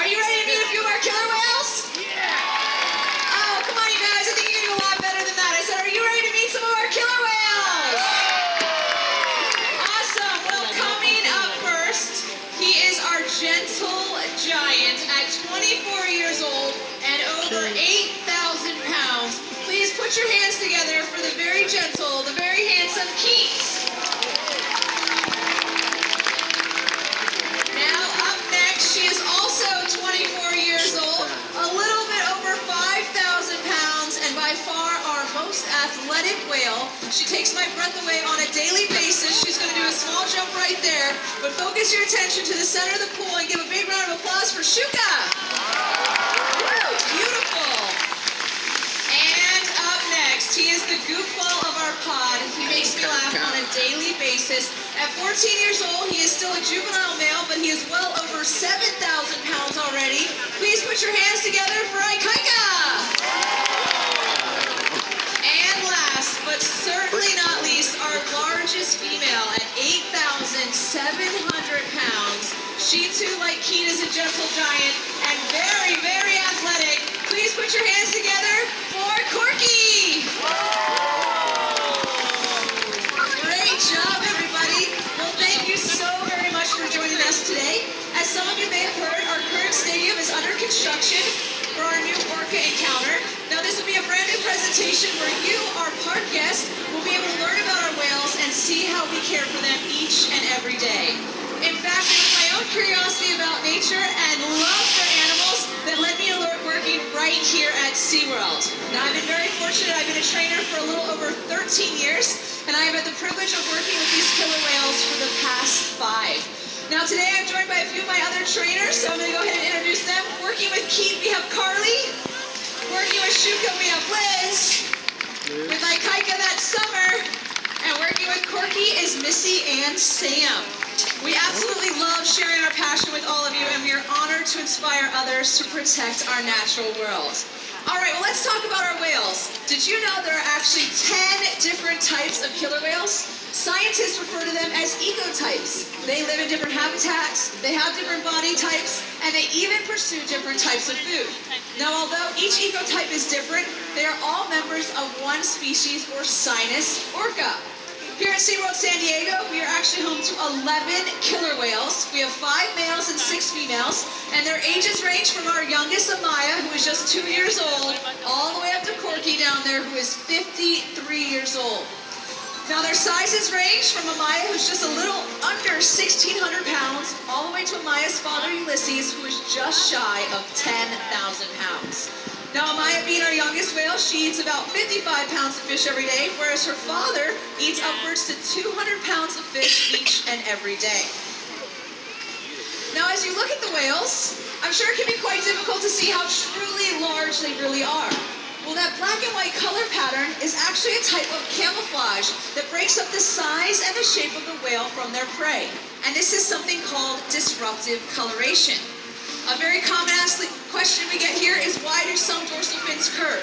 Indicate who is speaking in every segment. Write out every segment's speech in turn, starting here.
Speaker 1: Are you ready to meet a few of our killer whales? Yeah! Oh, come on, you guys. I think you're going to do a lot better than that. I said, are you ready to meet some of our killer whales? Awesome. Well, coming up first, he is our gentle giant at 24 years old and over 8,000 pounds. Please put your hands together for the very gentle, the very handsome Keet. Now up next, she is also 24 years old, a little bit over 5,000 pounds, and by far our most athletic whale. She takes my breath away on a daily basis. She's going to do a small jump right there, but focus your attention to the center of the pool and give a big round of applause for Shouka. Woo, beautiful. And up next, he is the goofball of our pod. He makes me laugh on a daily basis. At 14 years old, he is still a juvenile male, but he is well over 7,000 pounds already. Please put your hands together for Ikaika. And last, but certainly not least, our largest female at 8,700 pounds. She too, like Keet, is a gentle giant and very, very athletic. Please put your hands together for Corky. Great job, everybody. Well, thank you so very much for joining us today. As some of you may have heard, our current stadium is under construction for our new Orca encounter. Now, this will be a brand new presentation where you, our park guests, will be able to learn about our whales and see how we care for them each and every day. In fact, it was my own curiosity about nature and love for animals that led me to working right here at SeaWorld. Now, I've been very fortunate. I've been a trainer for a little over 13 years, and I have had the privilege of working with these killer whales for the past 5. Now, today I'm joined by a few of my other trainers, so I'm going to go ahead and introduce them. Working with Keet, we have Carly. Working with Shouka, we have Liz. With Ikaika that summer. And working with Corky is Missy and Sam. We absolutely love sharing our passion with all of you, and we are honored to inspire others to protect our natural world. All right, well, let's talk about our whales. Did you know there are actually 10 different types of killer whales? Scientists refer to them as ecotypes. They live in different habitats, they have different body types, and they even pursue different types of food. Now, although each ecotype is different, they are all members of one species or sinus, Orca. Here at SeaWorld San Diego, we are actually home to 11 killer whales. We have 5 males and 6 females, and their ages range from our youngest, Amaya, who is just 2 years old, all the way up to Corky down there, who is 53 years old. Now, their sizes range from Amaya, who's just a little under 1,600 pounds, all the way to Amaya's father, Ulises, who is just shy of 10,000 pounds. Now, Amaya being our youngest whale, she eats about 55 pounds of fish every day, whereas her father eats upwards to 200 pounds of fish each and every day. Now, as you look at the whales, I'm sure it can be quite difficult to see how truly large they really are. Well, that black and white color pattern is actually a type of camouflage that breaks up the size and the shape of the whale from their prey. And this is something called disruptive coloration. A very common question we get here is, why do some dorsal fins curve?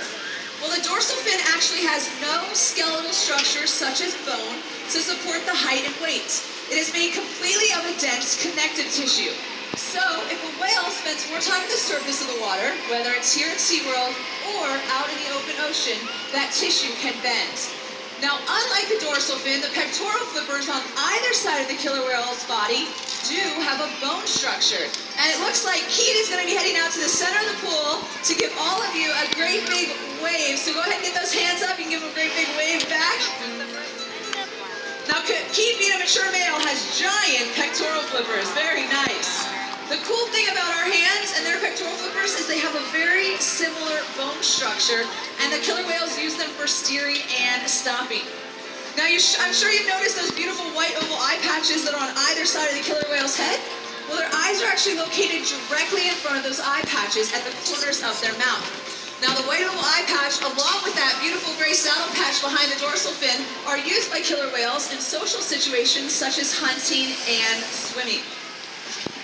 Speaker 1: Well, the dorsal fin actually has no skeletal structure such as bone to support the height and weight. It is made completely of a dense connective tissue. So, if a whale spends more time at the surface of the water, whether it's here at SeaWorld or out in the open ocean, that tissue can bend. Now, unlike the dorsal fin, the pectoral flippers on either side of the killer whale's body do have a bone structure. And it looks like Keet is going to be heading out to the center of the pool to give all of you a great big wave. So go ahead and get those hands up. You can give them a great big wave back. Now, Keet, being a mature male, has giant pectoral flippers. Very nice. The cool thing about our hands and their pectoral flippers is they have a very similar bone structure, and the killer whales use them for steering and stopping. Now, I'm sure you've noticed those beautiful white oval eye patches that are on either side of the killer whale's head. Well, their eyes are actually located directly in front of those eye patches at the corners of their mouth. Now, the white oval eye patch, along with that beautiful gray saddle patch behind the dorsal fin, are used by killer whales in social situations such as hunting and swimming.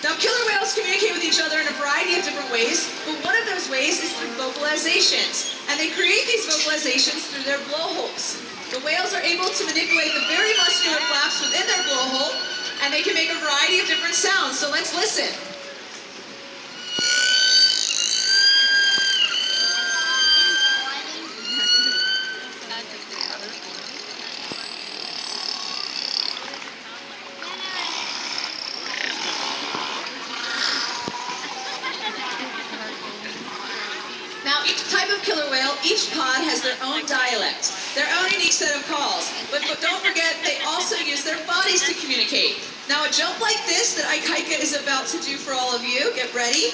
Speaker 1: Now, killer whales communicate with each other in a variety of different ways, but one of those ways is through vocalizations. And they create these vocalizations through their blowholes. The whales are able to manipulate the very muscular flaps within their blowhole, and they can make a variety of different sounds. So let's listen. Each type of killer whale, each pod has their own dialect, their own unique set of calls. But don't forget, they also use their bodies to communicate. Now a jump like this that Ikaika is about to do for all of you, get ready.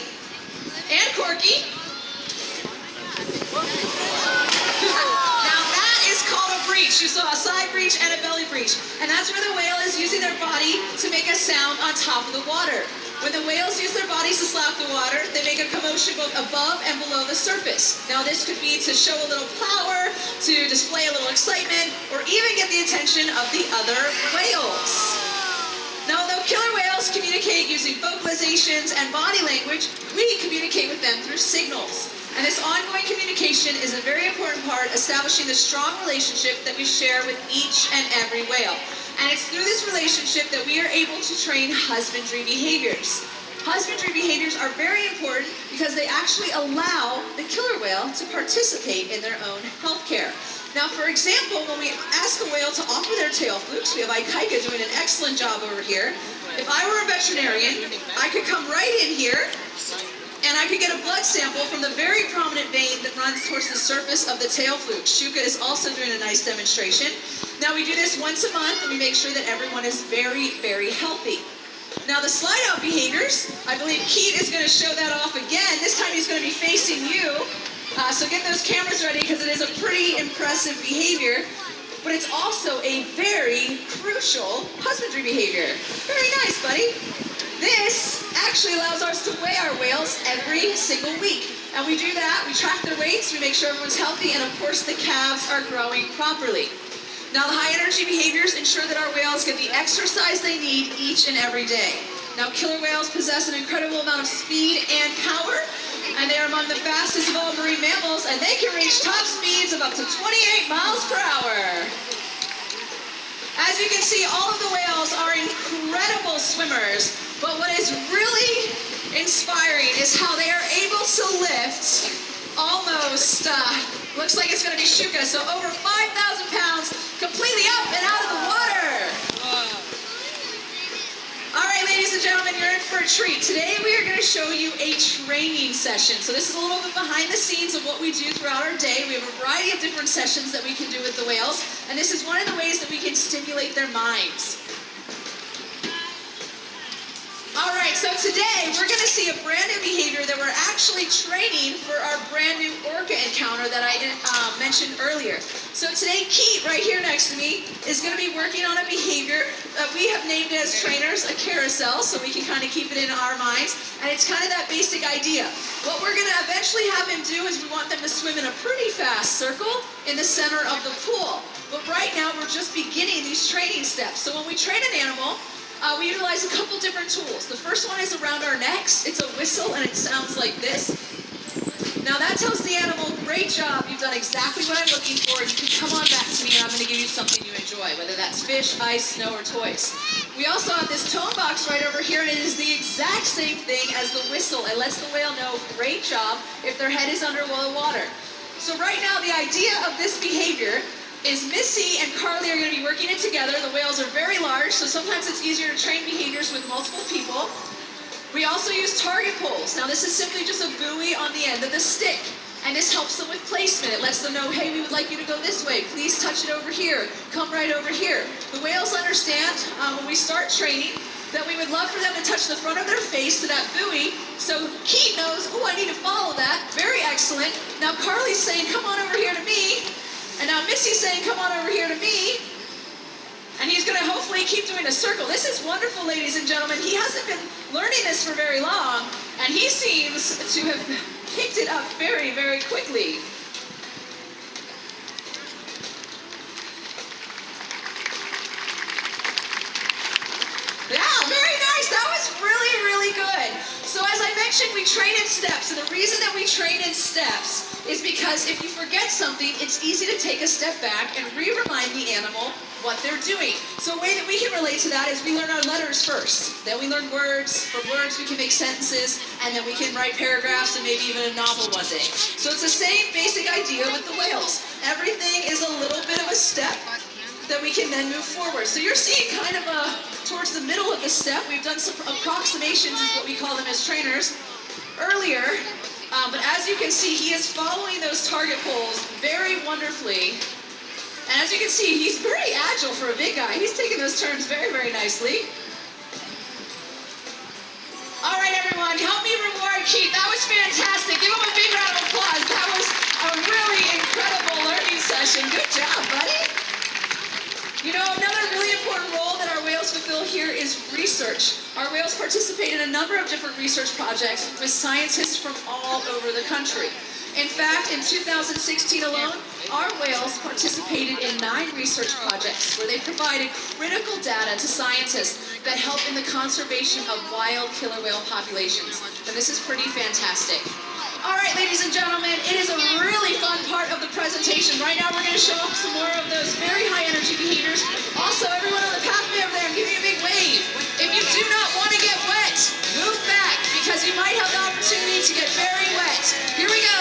Speaker 1: And Corky. Now that is called a breach. You saw a side breach and a belly breach. And that's where the whale is using their body to make a sound on top of the water. When the whales use their bodies to slap the water, they make a commotion both above and below the surface. Now this could be to show a little power, to display a little excitement, or even get the attention of the other whales. Now though killer whales communicate using vocalizations and body language, we communicate with them through signals. And this ongoing communication is a very important part, establishing the strong relationship that we share with each and every whale. And it's through this relationship that we are able to train husbandry behaviors. Husbandry behaviors are very important because they actually allow the killer whale to participate in their own health care. Now, for example, when we ask a whale to offer their tail flukes, we have Ikaika doing an excellent job over here. If I were a veterinarian, I could come right in here and I could get a blood sample from the very prominent vein that runs towards the surface of the tail fluke. Shouka is also doing a nice demonstration. Now we do this once a month and we make sure that everyone is very, very healthy. Now the slide out behaviors, I believe Keet is going to show that off again. This time he's going to be facing you. So get those cameras ready because it is a pretty impressive behavior. But it's also a very crucial husbandry behavior. Very nice, buddy. This actually allows us to weigh our whales every single week. And we do that, we track their weights, we make sure everyone's healthy, and of course the calves are growing properly. Now the high energy behaviors ensure that our whales get the exercise they need each and every day. Now killer whales possess an incredible amount of speed and power, and they are among the fastest of all marine mammals, and they can reach top speeds of up to 28 miles per hour. As you can see, all of the whales are incredible swimmers, but what is really inspiring is how they are able to lift almost, looks like it's going to be Shouka, so over 5,000 pounds completely up and out of the water. All right, ladies and gentlemen, you're in for a treat. Today we are going to show you a training session. So this is a little bit behind the scenes of what we do throughout our day. We have a variety of different sessions that we can do with the whales, and this is one of the ways that we can stimulate their minds. All right, so today we're going to see a brand new behavior that we're actually training for our brand new Orca encounter that I mentioned earlier. So today, Keet, right here next to me, is going to be working on a behavior that we have named as trainers a carousel, so we can kind of keep it in our minds. And it's kind of that basic idea. What we're going to eventually have him do is we want them to swim in a pretty fast circle in the center of the pool. But right now, we're just beginning these training steps. So when we train an animal, we utilize a couple different tools. The first one is around our necks. It's a whistle and it sounds like this. Now that tells the animal, great job, you've done exactly what I'm looking for. You can come on back to me and I'm going to give you something you enjoy, whether that's fish, ice, snow, or toys. We also have this tone box right over here, and it is the exact same thing as the whistle. It lets the whale know, great job, if their head is under the water. So right now the idea of this behavior is Missy and Carly are going to be working it together. The whales are very large, so sometimes it's easier to train behaviors with multiple people. We also use target poles. Now this is simply just a buoy on the end of the stick, and this helps them with placement. It lets them know, hey, we would like you to go this way. Please touch it over here. Come right over here. The whales understand when we start training that we would love for them to touch the front of their face to that buoy, so Keet knows, oh, I need to follow that. Very excellent. Now Carly's saying, come on over here to me. And now Missy's saying, come on over here to me. And he's going to hopefully keep doing a circle. This is wonderful, ladies and gentlemen. He hasn't been learning this for very long, and he seems to have picked it up very, very quickly. Yeah, very nice. That was really, really good. So as I mentioned, we train in steps, and the reason that we train in steps is because if you forget something, it's easy to take a step back and re-remind the animal what they're doing. So a way that we can relate to that is we learn our letters first. Then we learn words. From words we can make sentences, and then we can write paragraphs and maybe even a novel one day. So it's the same basic idea with the whales. Everything is a little bit of a step that we can then move forward. So you're seeing kind of towards the middle of the step, we've done some approximations, is what we call them as trainers, earlier. But as you can see, he is following those target poles very wonderfully. And as you can see, he's very agile for a big guy. He's taking those turns very, very nicely. All right, everyone, help me reward Keet. That was fantastic. Give him a big round of applause. That was a really incredible learning session. Good job, buddy. You know, another really important role that our whales fulfill here is research. Our whales participate in a number of different research projects with scientists from all over the country. In fact, in 2016 alone, our whales participated in 9 research projects where they provided critical data to scientists that help in the conservation of wild killer whale populations. And this is pretty fantastic. All right, ladies and gentlemen, it is a really fun part of the presentation. Right now, we're going to show off some more of those very high energy behaviors. Also, everyone on the pathway over there, I'm giving you a big wave. If you do not want to get wet, move back because you might have the opportunity to get very wet. Here we go.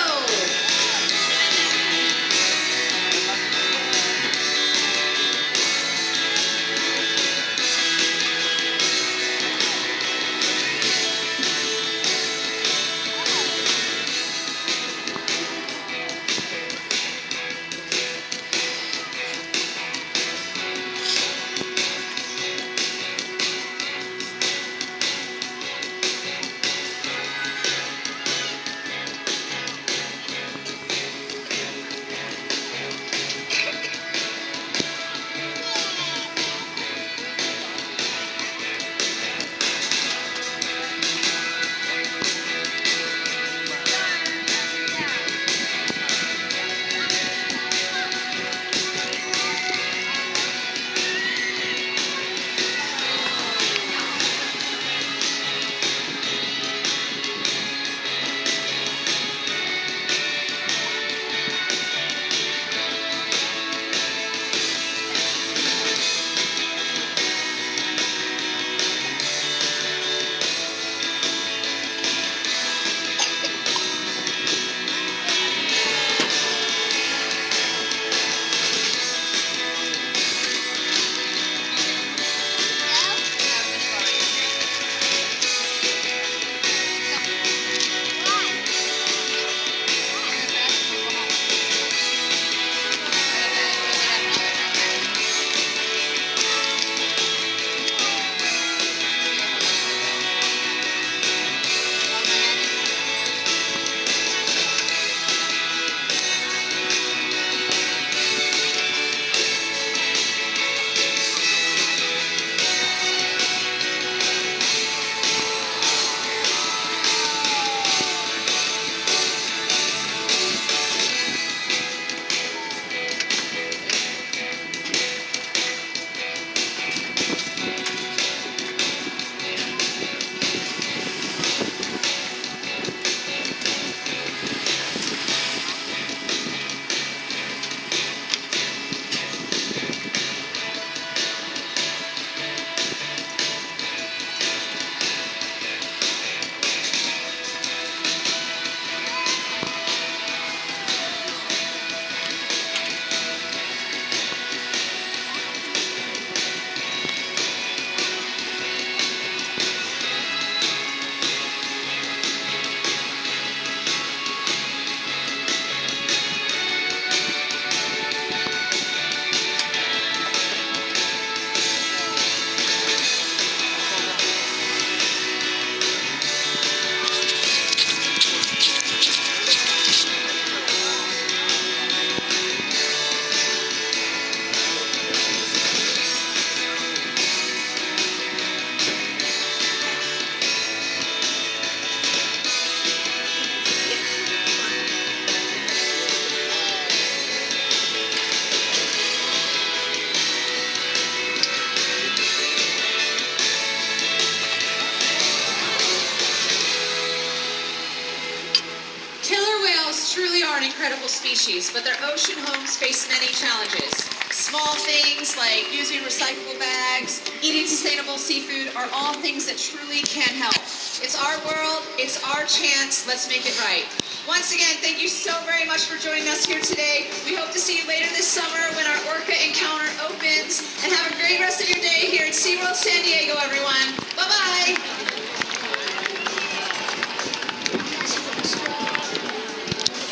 Speaker 1: Incredible species, but their ocean homes face many challenges. Small things like using recyclable bags, eating sustainable seafood are all things that truly can help. It's our world, it's our chance, let's make it right. Once again, thank you so very much for joining us here today. We hope to see you later this summer when our Orca encounter opens, and have a great rest of your day here at SeaWorld San Diego, everyone.